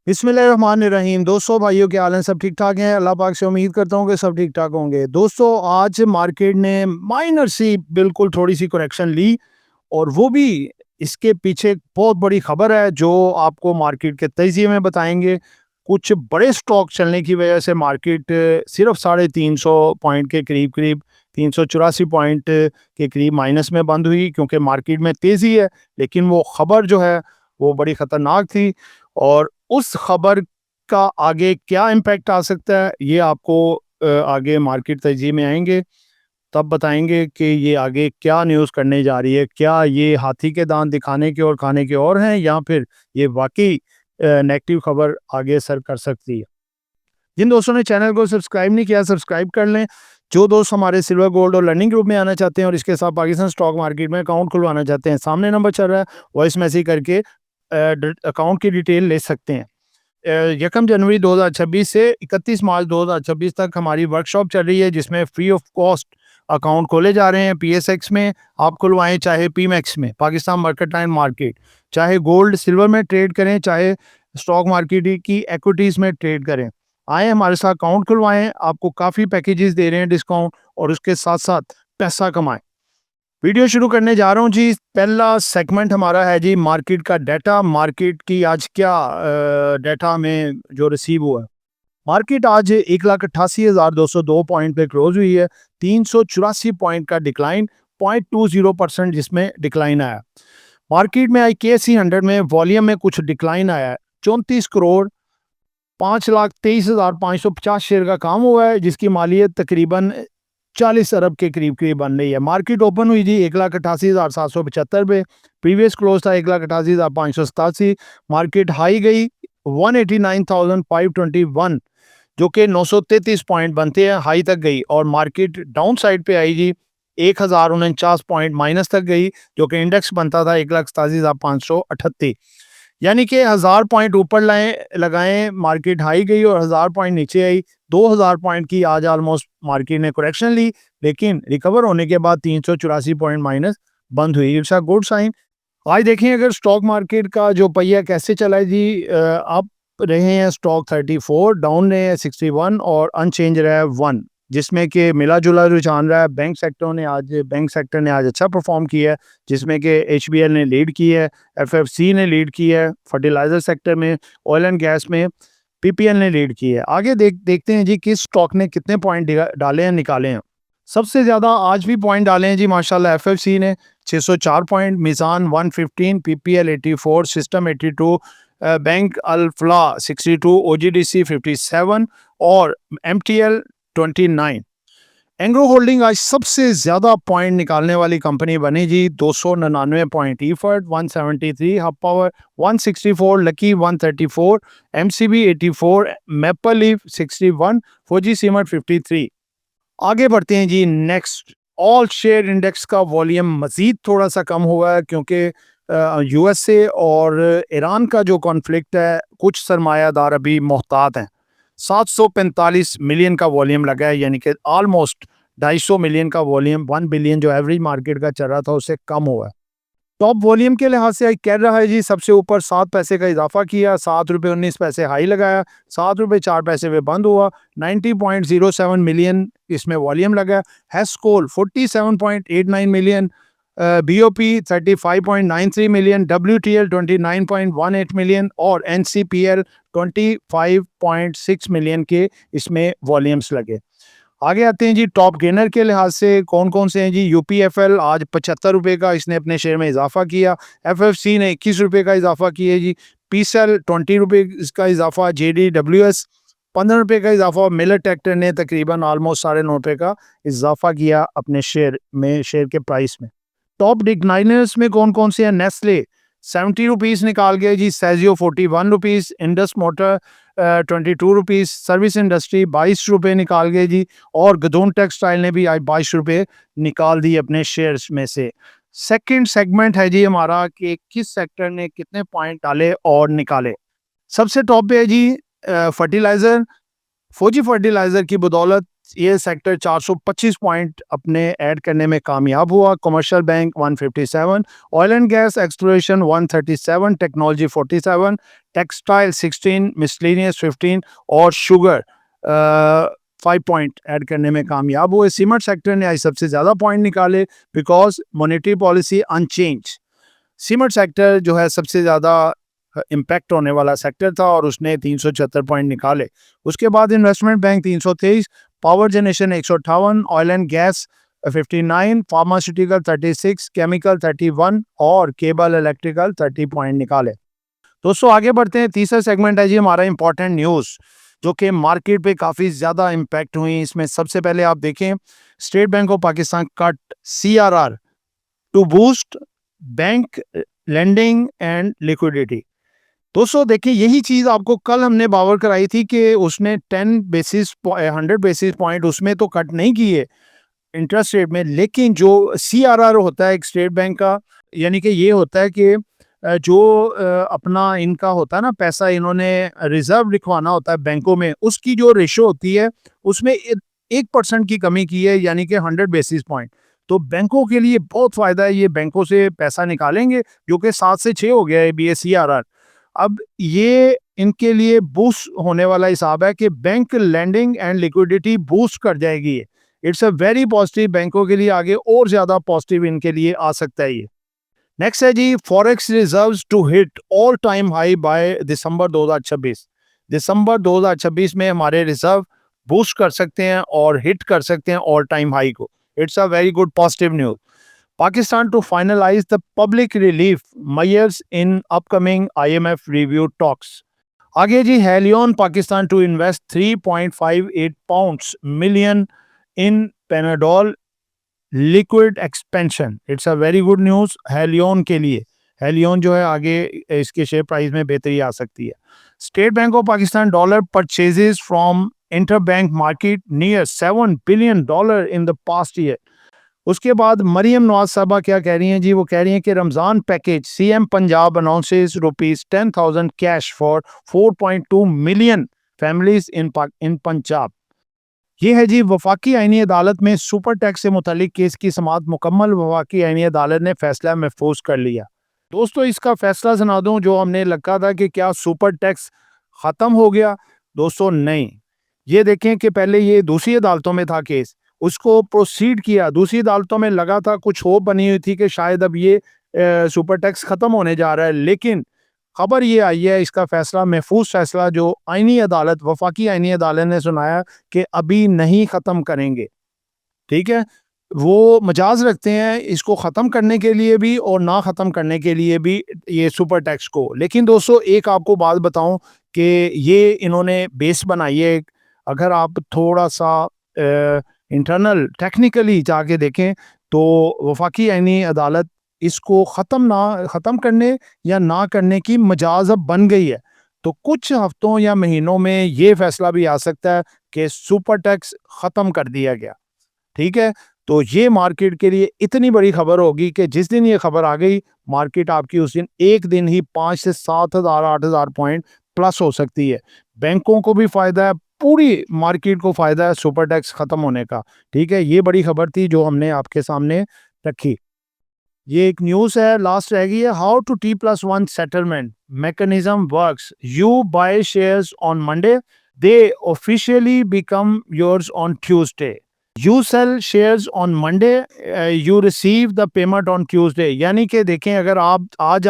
बिस्मिल्लाहिर्रहमानिर्रहीम। दोस्तों, भाइयों, क्या हाल है? सब ठीक ठाक हैं? अल्लाह पाक से उम्मीद करता हूँ कि सब ठीक ठाक होंगे। दोस्तों, आज मार्केट ने माइनर सी बिल्कुल थोड़ी सी करेक्शन ली, और वो भी इसके पीछे एक बहुत बड़ी खबर है जो आपको मार्केट के तजिए में बताएंगे। कुछ बड़े स्टॉक चलने की वजह से मार्केट सिर्फ 350 पॉइंट के करीब करीब 384 पॉइंट के करीब माइनस में बंद हुई, क्योंकि मार्केट में तेज़ी है। लेकिन वो खबर जो है वो बड़ी ख़तरनाक थी, और उस खबर का आगे क्या इम्पैक्ट आ सकता है ये आपको आगे मार्केट तजिए में आएंगे तब बताएंगे कि ये आगे क्या न्यूज़ करने जा रही है। क्या ये हाथी के दांत दिखाने के और खाने के और हैं, या फिर ये वाकई नेगेटिव खबर आगे असर कर सकती है। जिन दोस्तों ने चैनल को सब्सक्राइब नहीं किया, सब्सक्राइब कर लें। जो दोस्त हमारे सिल्वर गोल्ड और लर्निंग ग्रुप में आना चाहते हैं और इसके साथ पाकिस्तान स्टॉक मार्केट में अकाउंट खुलवाना चाहते हैं, सामने नंबर चल रहा है, वॉइस मैसेज करके अकाउंट की डिटेल ले सकते हैं। 1 जनवरी 2026 से 31 मार्च 2026 तक हमारी वर्कशॉप चल रही है, जिसमें फ्री ऑफ कॉस्ट अकाउंट खोले जा रहे हैं। पीएसएक्स में आप खुलवाएं, चाहे पीमैक्स में, पाकिस्तान मर्केंटाइल मार्केट, चाहे गोल्ड सिल्वर में ट्रेड करें, चाहे स्टॉक मार्केट की इक्विटीज़ में ट्रेड करें। आए हमारे साथ अकाउंट खुलवाएं, आपको काफ़ी पैकेजेस दे रहे हैं डिस्काउंट, और उसके साथ साथ पैसा कमाएं। वीडियो शुरू करने जा रहा हूं जी। पहला सेगमेंट हमारा है जी मार्केट का डाटा। मार्केट की आज क्या डाटा में जो रिसीव हुआ है। मार्केट आज 1,88,202 पॉइंट पे क्लोज हुई है। 384 पॉइंट का डिक्लाइन, 0.20% जिसमें डिक्लाइन आया। मार्केट में IKC 100 में वॉल्यूम में कुछ डिक्लाइन आया है। 34 करोड़ 5,23,550 शेयर का काम हुआ है, जिसकी मालियत तकरीबन 40 अरब के करीब करीब बन रही है। मार्केट ओपन हुई थी 1,88,775 पे। प्रीवियस क्लोज था 1,88,587। मार्केट हाई गई 189,521, जो कि 933 पॉइंट बनते हैं, हाई तक गई। और मार्केट डाउन साइड पे आई जी 1,049 पॉइंट माइनस तक गई, जो कि इंडेक्स बनता था 1,87,538। यानी कि 1000 पॉइंट ऊपर लगाएं, मार्केट हाई गई, और 1000 पॉइंट नीचे आई। 2000 पॉइंट की आज ऑलमोस्ट मार्केट ने करेक्शन ली, लेकिन रिकवर होने के बाद 384 पॉइंट माइनस बंद हुई। It's a good sign. आज देखें अगर स्टॉक मार्केट का जो पहिया कैसे चला है जी। आप रहे हैं स्टॉक 34, डाउन रहे हैं 61, और अनचेंज रहा है 1, जिसमें कि मिला जुला रुझान रहा है। बैंक सेक्टर ने आज अच्छा परफॉर्म किया है, जिसमें कि HBL ने लीड की है, FFC ने लीड की है, फर्टिलाइजर सेक्टर में, ऑयल एंड गैस में PPL ने लीड की है। आगे देखते हैं जी किस स्टॉक ने कितने पॉइंट डाले हैं, निकाले हैं। सबसे ज़्यादा आज भी पॉइंट डाले हैं जी माशाल्लाह FFC ने 604 point, Meezan 115, PPL 84, system 82, bank Al Falah 62, OGDC 57 और MTL 29। एंग्रो होल्डिंग आज सबसे ज्यादा पॉइंट निकालने वाली कंपनी बनी जी। 299 point, Efert 173, hub power 164, lucky 134, MCB 84, maple leaf 61, फौजी सीमेंट 53। आगे बढ़ते हैं जी नेक्स्ट। ऑल शेयर इंडेक्स का वॉल्यूम मजीद थोड़ा सा कम हुआ है, क्योंकि USA और ईरान का जो कॉन्फ्लिक्ट है, कुछ सरमायादार अभी मोहतात हैं। 745 मिलियन का वॉल्यूम लगा है, यानी कि ऑलमोस्ट 250 मिलियन का वॉल्यूम, 1 बिलियन जो एवरेज मार्केट का चल रहा था उससे कम हुआ है। टॉप वॉल्यूम के लिहाज से कह रहा है जी, सबसे ऊपर 7 पैसे का इजाफा किया, 7 रुपये 19 पैसे हाई लगाया, 7 रुपये 4 पैसे पे बंद हुआ। 90.07 मिलियन इसमें वॉल्यूम लगा। Hascol 47.89 million, BOP 35.93 million, WTL 29.18 million और NCPL 25.6 मिलियन के इसमें वॉल्यूम्स लगे। आगे आते हैं जी टॉप गेनर के लिहाज से कौन कौन से हैं जी। UPFL आज 75 रुपये का इसने अपने शेयर में इजाफा किया। FFC ने 21 रुपये का इजाफा किया जी। PCL 20 रुपये इसका इजाफा। JDWS 15 रुपये का इजाफा। मिलर ट्रैक्टर ने तकरीबन ऑलमोस्ट 9.5 रुपये का इजाफा किया अपने शेयर के प्राइस में। टॉप डिक्लाइनर्स में कौन कौन से हैं। नेस्ले 70 रुपीज़ निकाल गए जी। सेजियो 41 rupees, Indus motor 22 rupees, service industry 22 रुपये निकाल गए जी, और गदून टेक्सटाइल ने भी आज 22 रुपये निकाल दी अपने शेयर्स में से। सेकंड सेगमेंट है जी हमारा कि किस सेक्टर ने कितने पॉइंट डाले और निकाले। सबसे टॉप पे है जी फर्टिलाइजर। फौजी फर्टिलाइजर की बदौलत ये सेक्टर 425 पॉइंट अपने ऐड करने में कामयाब हुआ। Commercial bank 157, oil and gas exploration 137, technology 47, textile 16, miscellaneous 15 और शुगर 5 पॉइंट ऐड करने में कामयाब हुए। सीमेंट सेक्टर ने आज सबसे ज़्यादा पॉइंट निकाले because monetary policy unchanged. Cement sector जो है सबसे ज़्यादा इम्पैक्ट होने वाला सेक्टर था और उसने 376 पॉइंट निकाले। उसके बाद investment bank 323, power generation 158, oil and gas 59, pharmaceutical 36, chemical 31 और केबल इलेक्ट्रिकल 30 पॉइंट निकाले। दोस्तों आगे बढ़ते हैं। तीसरा सेगमेंट है जी हमारा इंपॉर्टेंट न्यूज़ जो कि मार्केट पे काफ़ी ज़्यादा इम्पैक्ट हुई। इसमें सबसे पहले आप देखें, State Bank of Pakistan cut CRR to boost bank lending and liquidity. दोस्तों देखिए यही चीज़ आपको कल हमने बावर कराई थी कि उसने 100 बेसिस पॉइंट उसमें तो कट नहीं किए इंटरेस्ट रेट में, लेकिन जो CRR होता है एक स्टेट बैंक का, यानी कि ये होता है कि जो अपना इनका होता है ना पैसा इन्होंने रिजर्व लिखवाना होता है बैंकों में, उसकी जो रेशो होती है उसमें 1% की कमी की है, यानी कि 100 बेसिस पॉइंट। तो बैंकों के लिए बहुत फायदा है, ये बैंकों से पैसा निकालेंगे जो कि 7 से 6 हो गया है BA-CRR। अब ये इनके लिए बूस्ट होने वाला हिसाब है कि bank lending and liquidity boost कर जाएगी। इट्स अ वेरी पॉजिटिव, बैंकों के लिए आगे और ज्यादा पॉजिटिव इनके लिए आ सकता है ये। नेक्स्ट है जी forex reserves to hit all time high by December 2026। दिसंबर 2026 में हमारे रिजर्व बूस्ट कर सकते हैं और हिट कर सकते हैं ऑल टाइम हाई को। It's a very good positive news. Pakistan to finalize the public relief measures in upcoming IMF review talks. आगे जी Haleon Pakistan to invest 3.58 pounds million in Panadol liquid expansion. It's a very good news Haleon के लिए। Helion जो है आगे इसके share price में बेहतरी आ सकती है। State Bank of Pakistan dollar purchases from inter bank market near $7 billion in the past year. उसके बाद मरियम नवाज साहबा क्या कह रही हैं जी, वो कह रही हैं कि Ramzan package CM Punjab announces ₹10,000 cash for 4.2 million families in Punjab. ये है जी वफाकी आईनी अदालत में सुपर टैक्स से मुतालिक केस की समाअत मुकम्मल। वफाकी आईनी अदालत ने फैसला महफूज कर लिया। दोस्तों इसका फैसला सुना दूं, जो हमने लगा था कि क्या सुपर टैक्स ख़त्म हो गया, दोस्तों नहीं। ये देखें कि पहले ये दूसरी अदालतों में था केस, उसको प्रोसीड किया, दूसरी अदालतों में लगा था, कुछ होप बनी हुई थी कि शायद अब ये सुपर टैक्स ख़त्म होने जा रहा है, लेकिन खबर ये आई है इसका फैसला महफूज फैसला जो आईनी अदालत वफाकी आईनी अदालत ने सुनाया कि अभी नहीं ख़त्म करेंगे। ठीक है, वो मजाज रखते हैं इसको ख़त्म करने के लिए भी और ना ख़त्म करने के लिए भी ये सुपर टैक्स को। लेकिन दोस्तों एक आपको बात बताऊं कि ये इन्होंने बेस बनाई है। अगर आप थोड़ा सा इंटरनल टेक्निकली जाके देखें तो वफाकी आईनी अदालत इसको ख़त्म करने या ना करने की मजाज अब बन गई है। तो कुछ हफ्तों या महीनों में ये फैसला भी आ सकता है कि सुपर टैक्स ख़त्म कर दिया गया। ठीक है, तो ये मार्केट के लिए इतनी बड़ी खबर होगी कि जिस दिन ये खबर आ गई, मार्केट आपकी उस दिन एक दिन ही 5 से 7,000 8,000 पॉइंट प्लस हो सकती है। बैंकों को भी फायदा है, पूरी मार्केट को फायदा है सुपर टैक्स खत्म होने का। ठीक है, ये बड़ी खबर थी जो हमने आपके सामने रखी। ये एक न्यूज़ है, लास्ट रह गई है। How to T+1 settlement mechanism works. You buy shares on Monday, they officially become yours on Tuesday. You sell shares on Monday, you receive the payment on Tuesday. यानी कि देखें, अगर आप आज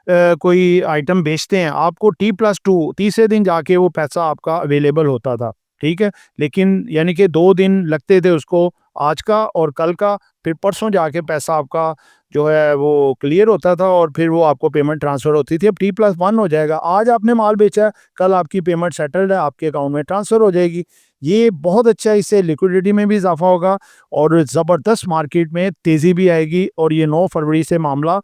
कोई आइटम बेचते हैं, आपको T+2 तीसरे दिन जाके वो पैसा आपका अवेलेबल होता था। ठीक है, लेकिन यानी कि 2 दिन लगते थे उसको, आज का और कल का, फिर परसों जाके पैसा आपका जो है वो क्लियर होता था और फिर वो आपको पेमेंट ट्रांसफ़र होती थी। अब T+1 हो जाएगा, आज आपने माल बेचा है, कल आपकी पेमेंट सेटल्ड है, आपके अकाउंट में ट्रांसफ़र हो जाएगी। ये बहुत अच्छा है, इससे लिक्विडिटी में भी इजाफा होगा और ज़बरदस्त मार्केट में तेज़ी भी आएगी और ये 9 फरवरी से मामला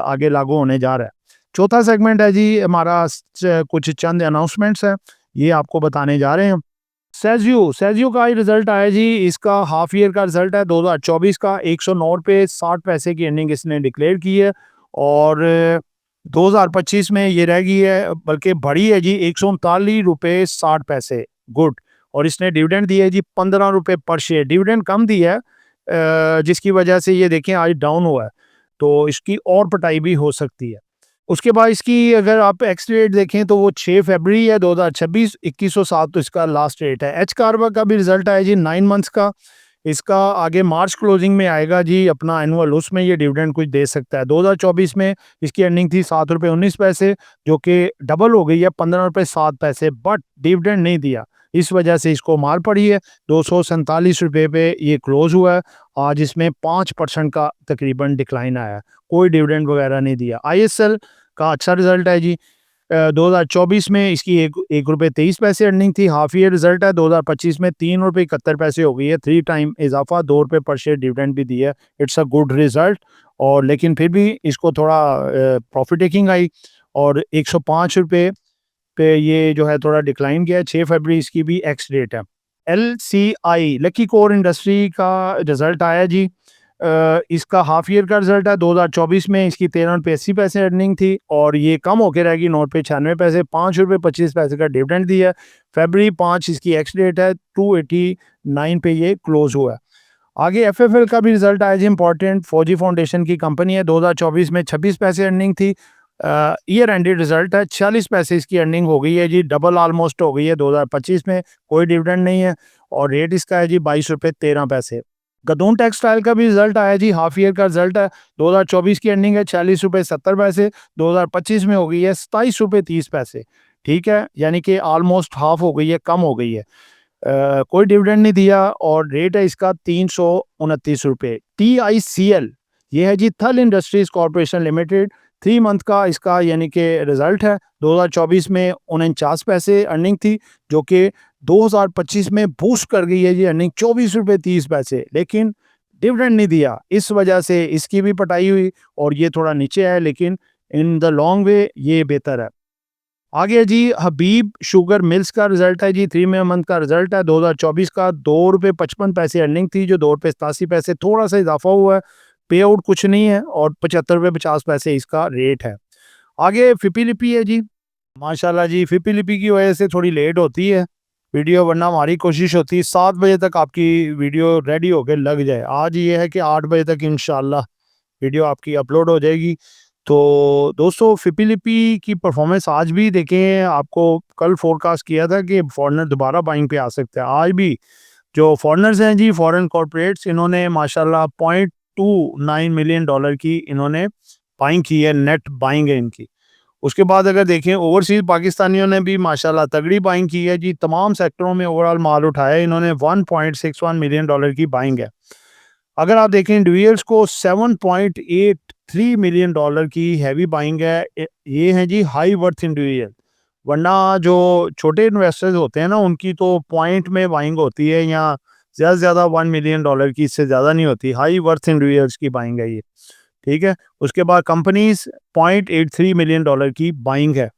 आगे लागू होने जा रहा है। चौथा सेगमेंट है जी हमारा, कुछ चंद अनाउंसमेंट्स हैं, ये आपको बताने जा रहे हैं। सेजियो का ही रिजल्ट आया जी, इसका हाफ ईयर का रिजल्ट है 2024 का। 109 रुपये 60 पैसे की अर्निंग इसने डिक्लेयर की है और 2025 में ये रह गई है, बल्कि बढ़ी है जी, 139 रुपये 60 पैसे। गुड, और इसने डिविडेंड दिया है जी 15 रुपये पर शेयर। डिविडेंड कम दिया है जिसकी वजह से ये देखें आज डाउन हुआ है, तो इसकी और पिटाई भी हो सकती है। उसके बाद इसकी अगर आप एक्स रेट देखें तो वो 6 फरवरी है 2026, 2107 तो इसका लास्ट रेट है। एच कार्बा का भी रिजल्ट आया जी 9 मंथ्स का, इसका आगे मार्च क्लोजिंग में आएगा जी अपना एनुअल, उसमें ये डिविडेंड कुछ दे सकता है। 2024 में इसकी अर्निंग थी 7 रुपये 19 पैसे, जो कि डबल हो गई है 15 रुपये 7 पैसे, बट डिविडेंड नहीं दिया, इस वजह से इसको मार पड़ी है। 247 रुपये पे ये क्लोज हुआ है। आज इसमें 5% का तकरीबन डिक्लाइन आया है, कोई डिविडेंड वगैरह नहीं दिया। ISL का अच्छा रिजल्ट है जी। 2024 में इसकी एक रुपये 23 पैसे अर्निंग थी। हाफ ईयर रिजल्ट है 2025 में 3 रुपये 71 पैसे हो गई है, 3 टाइम इजाफा, 2 रुपये पर शेयर डिविडेंड भी दिया है। It's a good result. और लेकिन फिर भी इसको थोड़ा प्रॉफिट टेकिंग आई और 105 रुपये पे ये जो है थोड़ा डिक्लाइन किया है। 6 फरवरी इसकी भी एक्स डेट है। LCI लकी कोर इंडस्ट्री का रिजल्ट आया जी। इसका हाफ ईयर का रिजल्ट है 2024 में इसकी 13 रुपये 80 पैसे अर्निंग थी और ये कम होकर रहेगी 9 रुपये 96 पैसे, 5 रुपये 25 पैसे का डिविडेंड दिया है। फरवरी 5 इसकी एक्स डेट है, 289 पे ये क्लोज हुआ है। आगे FFL का भी रिजल्ट आया जी इंपॉर्टेंट, फौजी फाउंडेशन की कंपनी है। 2024 में 26 पैसे अर्निंग थी। ईयर एंडेड रिजल्ट है, 46 पैसे इसकी अर्निंग हो गई है जी, डबल ऑलमोस्ट हो गई है 2025 में। कोई डिविडेंड नहीं है और रेट इसका है जी 22 रुपये 13 पैसे। गदून टेक्सटाइल का भी रिजल्ट आया जी, हाफ ईयर का रिजल्ट है। 2024 की अर्निंग है 46 रुपये 70 पैसे, 2025 में हो गई है 27 रुपये 30 पैसे। ठीक है, यानी कि ऑलमोस्ट हाफ हो गई है, कम हो गई है। कोई डिविडेंड नहीं दिया और रेट है इसका 329 रुपये। TICL ये है जी थल इंडस्ट्रीज कॉर्पोरेशन लिमिटेड, 3 मंथ का इसका यानी कि रिजल्ट है। 2024 में 49 पैसे अर्निंग थी, जो कि 2025 में बूस्ट कर गई है जी अर्निंग 24 रुपये 30 पैसे, लेकिन डिविडेंड नहीं दिया, इस वजह से इसकी भी पटाई हुई और ये थोड़ा नीचे है, लेकिन इन द लॉन्ग वे ये बेहतर है। आगे जी हबीब शुगर मिल्स का रिजल्ट है जी, 3 मंथ का रिजल्ट है 2024 का। 2 रुपये 55 पैसे अर्निंग थी, जो 2 रुपये 87 पैसे, थोड़ा सा इजाफा हुआ है, पे आउट कुछ नहीं है और 75 रुपये 50 पैसे इसका रेट है। आगे फिपी लिपि है जी, माशाल्लाह जी फिपी लिपि की वजह से थोड़ी लेट होती है वीडियो, वरना हमारी कोशिश होती है 7 बजे तक आपकी वीडियो रेडी होकर लग जाए। आज ये है कि 8 बजे तक इंशाल्लाह वीडियो आपकी अपलोड हो जाएगी। तो दोस्तों फिपी लिपि की परफॉर्मेंस आज भी देखें, आपको कल फोरकास्ट किया था कि फॉरेनर दोबारा बाइंग पे आ सकते हैं। आज भी जो फॉरेनर्स हैं जी, फॉरेन कॉर्पोरेट्स, इन्होंने माशाल्लाह $0.29 मिलियन की इन्होंने बाइंग की है, नेट बाइंग है इनकी। उसके बाद अगर देखें ओवरसीज पाकिस्तानियों ने भी माशाल्लाह तगड़ी बाइंग की है जी, तमाम सेक्टरों में ओवरऑल माल उठाया है इन्होंने। $1.61 मिलियन की बाइंग है। अगर आप देखें इंडिविजुअल्स को $7.83 मिलियन की हैवी बाइंग है। ये हैं जी हाई वर्थ इंडिविजुअल, वरना जो छोटे इन्वेस्टर्स होते हैं ना, उनकी तो पॉइंट में बाइंग होती है या ज़्यादा से ज़्यादा $1 मिलियन की, इससे ज़्यादा नहीं होती। हाई वर्थ इंडिविजुअल्स की बाइंग है ये। ठीक है, उसके बाद कंपनीज $0.83 मिलियन की बाइंग है।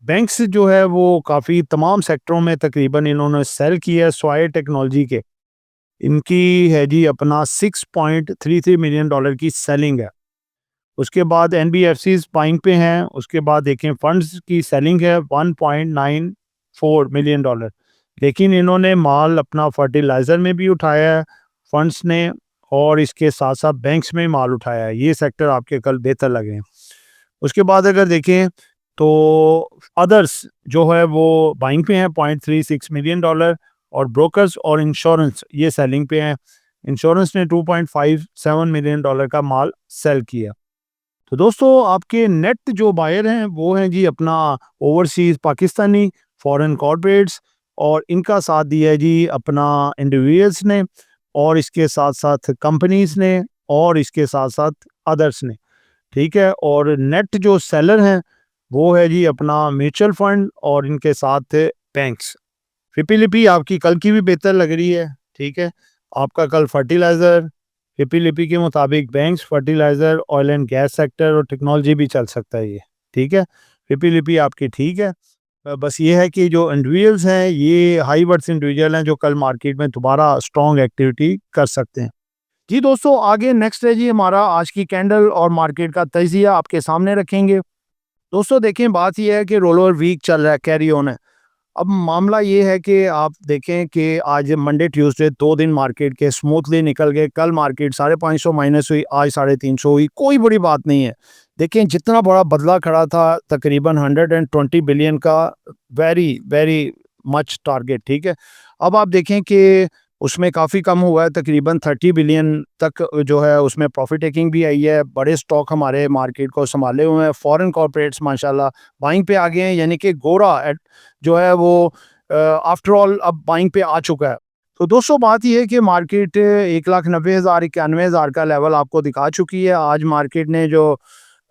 बैंक्स जो है वो काफ़ी तमाम सेक्टरों में तकरीबन इन्होंने सेल किया है। स्वायर टेक्नोलॉजी के इनकी है जी अपना $6.33 मिलियन की सेलिंग है। उसके बाद NBFCs बाइंग पे हैं। उसके बाद देखें फंड्स की सेलिंग है $1.94 मिलियन, लेकिन इन्होंने माल अपना फर्टिलाइज़र में भी उठाया है फंड्स ने, और इसके साथ साथ बैंक्स में माल उठाया है। ये सेक्टर आपके कल बेहतर लगे हैं। उसके बाद अगर देखें तो अदर्स जो है वो बाइंग पे हैं $0.36 मिलियन, और ब्रोकर्स और इंश्योरेंस ये सेलिंग पे हैं। इंश्योरेंस ने $2.57 मिलियन का माल सेल किया। तो दोस्तों आपके नेट जो बायर हैं वो हैं जी अपना ओवरसीज़ पाकिस्तानी फॉरेन कॉर्पोरेट्स, और इनका साथ दिया है जी अपना इंडिविजुअल्स ने, और इसके साथ साथ कंपनीज ने, और इसके साथ साथ अदर्स ने। ठीक है, और नेट जो सेलर हैं वो है जी अपना म्यूचुअल फंड और इनके साथ बैंक्स। फिपी लिपि आपकी कल की भी बेहतर लग रही है। ठीक है, आपका कल फर्टिलाइज़र, फिपी लिपि के मुताबिक banks, fertiliser, oil and gas sector और टेक्नोलॉजी भी चल सकता है ये। ठीक है, फिपी लिपि आपकी ठीक है। बस ये है कि जो इंडिविजुअल्स हैं ये हाई वर्थ इंडिविजुअल हैं जो कल मार्केट में दोबारा स्ट्रॉन्ग एक्टिविटी कर सकते हैं। जी दोस्तों, आगे नेक्स्ट है जी हमारा आज की कैंडल और मार्केट का तजिया आपके सामने रखेंगे। दोस्तों देखें, बात यह है कि रोल ओवर वीक चल रहा है, कैरी ऑन है। अब मामला ये है कि आप देखें कि आज मंडे ट्यूसडे 2 दिन मार्केट के स्मूथली निकल गए। कल मार्केट 550 माइनस हुई, आज 350 हुई, कोई बड़ी बात नहीं है। देखें जितना बड़ा बदला खड़ा था तकरीबन 120 बिलियन का, वेरी वेरी मच टारगेट, ठीक है। अब आप देखें कि उसमें काफ़ी कम हुआ है, तकरीबन 30 बिलियन तक जो है उसमें प्रॉफिट टेकिंग भी आई है। बड़े स्टॉक हमारे मार्केट को संभाले हुए हैं। फॉरेन कॉर्पोरेट्स माशाल्लाह बाइंग पे आ गए हैं, यानी कि गोरा जो है वो आफ्टर ऑल अब बाइंग पे आ चुका है। तो दोस्तों बात ये है कि मार्केट 1,90,000 91,000 का लेवल आपको दिखा चुकी है। आज मार्केट ने जो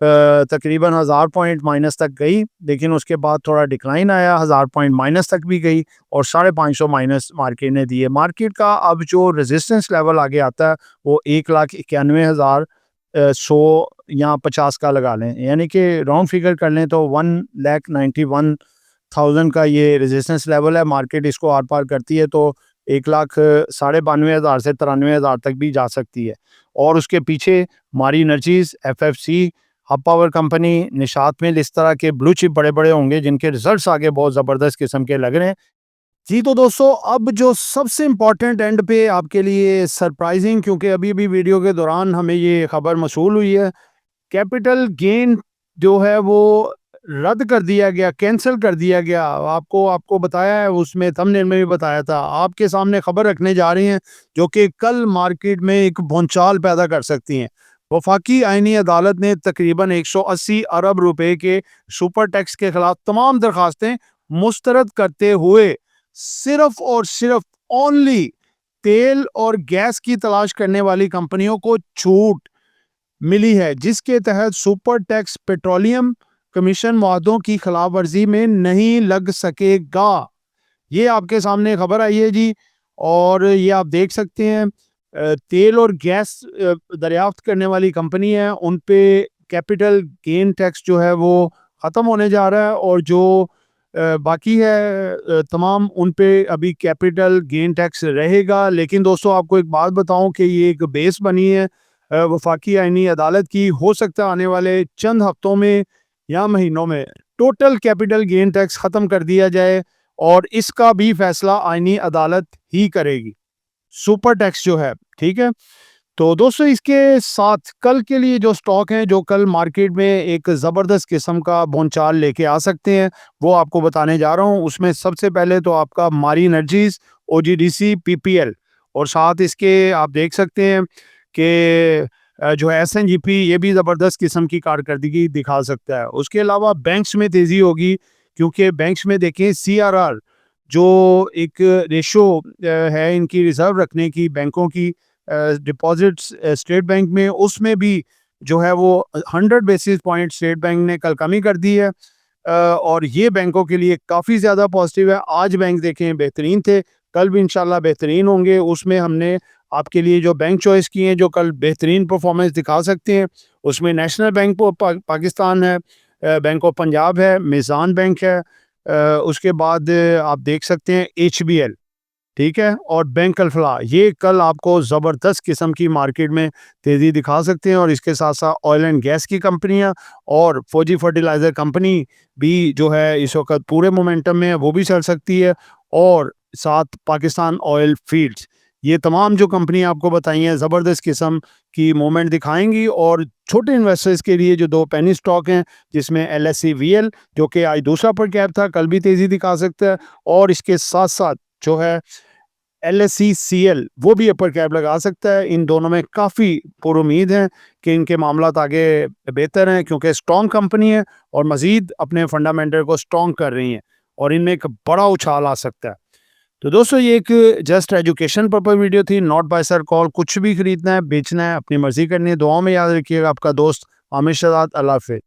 तकरीबन 1000 पॉइंट माइनस तक गई, लेकिन उसके बाद थोड़ा डिक्लाइन आया, 1000 पॉइंट माइनस तक भी गई और 550 माइनस मार्केट ने दिए। मार्केट का अब जो रेजिस्टेंस लेवल आगे आता है वो 1,91,000 100 या 50 का लगा लें, यानी कि राउंड फिगर कर लें तो 1,91,000 का ये रेजिस्टेंस लेवल है। मार्केट इसको आर पार करती है तो 1,92,000 से 93,000 तक भी जा सकती है। और उसके पीछे Mari energies, FFC, hub power company, Nishat mill, इस तरह के ब्लू चिप बड़े-बड़े होंगे जिनके रिजल्ट्स आगे बहुत ज़बरदस्त किस्म के लग रहे हैं। जी, तो दोस्तों अब जो सबसे इम्पोर्टेंट एंड पे आपके लिए सरप्राइजिंग, क्योंकि अभी-अभी वीडियो के दौरान हमें ये खबर मौसूल हुई है, कैपिटल गेन जो है वो रद्द कर दिया गया, कैंसल कर दिया गया। आपको आपको बताया है, उसमें थंबनेल में भी बताया था। आपके सामने खबर रखने जा रहे हैं जो कि कल मार्केट में एक भूचाल पैदा कर सकती हैं। वफाकी आईनी अदालत ने तकरीबन 180 अरब रुपए के सुपर टैक्स के खिलाफ तमाम दरखास्तें मुस्तरद करते हुए सिर्फ और सिर्फ ओनली तेल और गैस की तलाश करने वाली कंपनियों को छूट मिली है, जिसके तहत सुपर टैक्स पेट्रोलियम कमीशन वादों की खिलाफ वर्जी में नहीं लग सकेगा। ये आपके सामने खबर आई है जी। और ये आप देख सकते हैं, तेल और गैस दरियाफ्त करने वाली कंपनी है, उन पे कैपिटल गेन टैक्स जो है वो ख़त्म होने जा रहा है और जो बाकी है तमाम उन पे अभी कैपिटल गेन टैक्स रहेगा। लेकिन दोस्तों आपको एक बात बताऊं कि ये एक बेस बनी है वफाकी आईनी अदालत की। हो सकता है आने वाले चंद हफ्तों में या महीनों में टोटल कैपिटल गेन टैक्स ख़त्म कर दिया जाए और इसका भी फैसला आईनी अदालत ही करेगी, सुपर टैक्स जो है, ठीक है। तो दोस्तों इसके साथ कल के लिए जो स्टॉक हैं जो कल मार्केट में एक ज़बरदस्त किस्म का भौचाल लेके आ सकते हैं, वो आपको बताने जा रहा हूँ। उसमें सबसे पहले तो आपका मारी एनर्जीज, ओजीडीसी, पीपीएल, और साथ इसके आप देख सकते हैं कि जो एसएनजीपी ये भी ज़बरदस्त किस्म की कारकर्दगी दिखा सकता है। उसके अलावा बैंक्स में तेज़ी होगी, क्योंकि बैंक्स में देखें सीआरआर जो एक रेशो है इनकी रिजर्व रखने की बैंकों की, डिपॉजिट्स स्टेट बैंक में, उसमें भी जो है वो 100 बेसिस पॉइंट स्टेट बैंक ने कल कमी कर दी है। और ये बैंकों के लिए काफ़ी ज़्यादा पॉजिटिव है। आज बैंक देखें बेहतरीन थे, कल भी इंशाल्लाह बेहतरीन होंगे। उसमें हमने आपके लिए जो बैंक चॉइस किए हैं जो कल बेहतरीन परफॉर्मेंस दिखा सकते हैं, उसमें नेशनल बैंक पाकिस्तान है, बैंक ऑफ पंजाब है, मिज़ान बैंक है, उसके बाद आप देख सकते हैं एचबीएल, ठीक है, और बैंक अल्फला। ये कल आपको ज़बरदस्त किस्म की मार्केट में तेज़ी दिखा सकते हैं। और इसके साथ साथ ऑयल एंड गैस की कंपनियां और फौजी फर्टिलाइज़र कंपनी भी जो है इस वक्त पूरे मोमेंटम में है, वो भी चल सकती है। और साथ पाकिस्तान ऑयल फील्ड्स, ये तमाम जो कंपनी आपको बताई हैं ज़बरदस्त किस्म की मूवमेंट दिखाएंगी। और छोटे इन्वेस्टर्स के लिए जो दो पेनी स्टॉक हैं, जिसमें LSEVL जो कि आज दूसरा पर कैप था, कल भी तेज़ी दिखा सकता है। और इसके साथ साथ जो है LSECL वो भी अपर कैप लगा सकता है। इन दोनों में काफ़ी पुरुमीद हैं कि इनके मामलात आगे बेहतर हैं, क्योंकि स्ट्रॉन्ग कंपनी है और मज़ीद अपने फंडामेंटल को स्ट्रॉन्ग कर रही हैं और इनमें एक बड़ा उछाल आ सकता है। तो दोस्तों ये एक जस्ट एजुकेशन पर्पज वीडियो थी, नॉट बाय सर कॉल। कुछ भी खरीदना है, बेचना है, अपनी मर्जी करनी है। दुआओं में याद रखिएगा। आपका दोस्त आमिर शहजाद। अल्लाह हाफ़िज़।